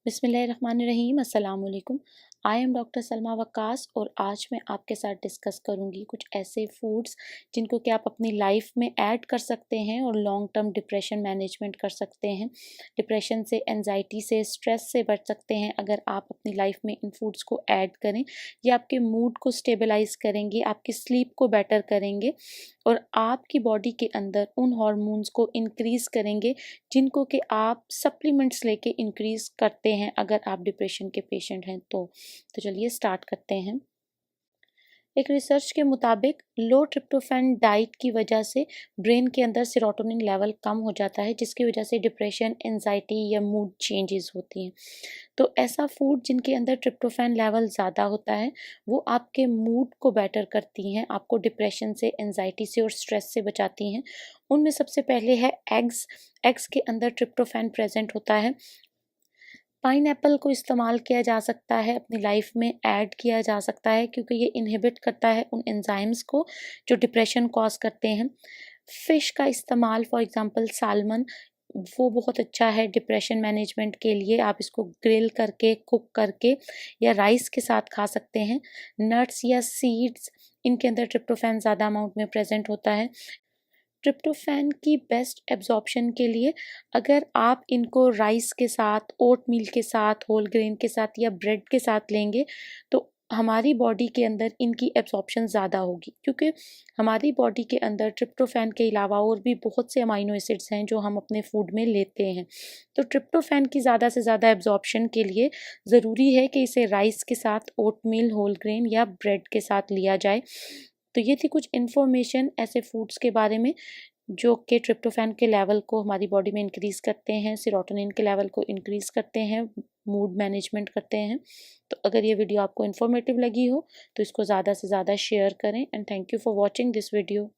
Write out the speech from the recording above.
बिस्मिल्लाहिर्रहमानिर्रहीम अस्सलाम वालेकुम। आई एम डॉक्टर सलमा वक्कास और आज मैं आपके साथ डिस्कस करूंगी कुछ ऐसे फूड्स जिनको कि आप अपनी लाइफ में ऐड कर सकते हैं और लॉन्ग टर्म डिप्रेशन मैनेजमेंट कर सकते हैं। डिप्रेशन से, एंजाइटी से, स्ट्रेस से बच सकते हैं अगर आप अपनी लाइफ में इन फूड्स को ऐड करें। ये आपके मूड को स्टेबलाइज करेंगे, आपकी स्लीप को बेटर करेंगे और आपकी बॉडी के अंदर उन हार्मोन्स को इंक्रीज़ करेंगे जिनको कि आप सप्लीमेंट्स लेके इंक्रीज़ करते हैं अगर आप डिप्रेशन के पेशेंट हैं तो चलिए स्टार्ट करते हैं। एक रिसर्च के मुताबिक लो ट्रिप्टोफैन डाइट की वजह से ब्रेन के अंदर सेरोटोनिन लेवल कम हो जाता है, जिसकी वजह से डिप्रेशन, एंजाइटी या मूड चेंजेस होती हैं। तो ऐसा फूड जिनके अंदर ट्रिप्टोफैन लेवल ज़्यादा होता है वो आपके मूड को बेटर करती हैं, आपको डिप्रेशन से, एंजाइटी से और स्ट्रेस से बचाती हैं। उनमें सबसे पहले है एग्स। एग्स के अंदर ट्रिप्टोफैन प्रेजेंट होता है। पाइनएप्पल को इस्तेमाल किया जा सकता है, अपनी लाइफ में ऐड किया जा सकता है क्योंकि ये इनहिबिट करता है उन एंजाइम्स को जो डिप्रेशन कॉज करते हैं। फ़िश का इस्तेमाल, फॉर एग्ज़ाम्पल सालमन, वो बहुत अच्छा है डिप्रेशन मैनेजमेंट के लिए। आप इसको ग्रिल करके, कुक करके या राइस के साथ खा सकते हैं। नट्स या सीड्स, इनके अंदर ट्रिप्टोफैन ज़्यादा अमाउंट में प्रेज़ेंट होता है। ट्रिप्टोफैन की बेस्ट एब्जॉर्प्शन के लिए अगर आप इनको राइस के साथ, ओटमील के साथ, होल ग्रेन के साथ या ब्रेड के साथ लेंगे तो हमारी बॉडी के अंदर इनकी एब्जॉर्प्शन ज़्यादा होगी क्योंकि हमारी बॉडी के अंदर ट्रिप्टोफैन के अलावा और भी बहुत से अमाइनो एसिड्स हैं जो हम अपने फूड में लेते हैं। तो ट्रिप्टोफैन की ज़्यादा से ज़्यादा एब्जॉर्प्शन के लिए ज़रूरी है कि इसे राइस के साथ, ओटमील, होल ग्रेन या ब्रेड के साथ लिया जाए। तो ये थी कुछ इन्फॉर्मेशन ऐसे फूड्स के बारे में जो कि ट्रिप्टोफैन के लेवल को हमारी बॉडी में इंक्रीज़ करते हैं, सेरोटोनिन के लेवल को इंक्रीज़ करते हैं, मूड मैनेजमेंट करते हैं। तो अगर ये वीडियो आपको इन्फॉर्मेटिव लगी हो तो इसको ज़्यादा से ज़्यादा शेयर करें and thank you for watching this video.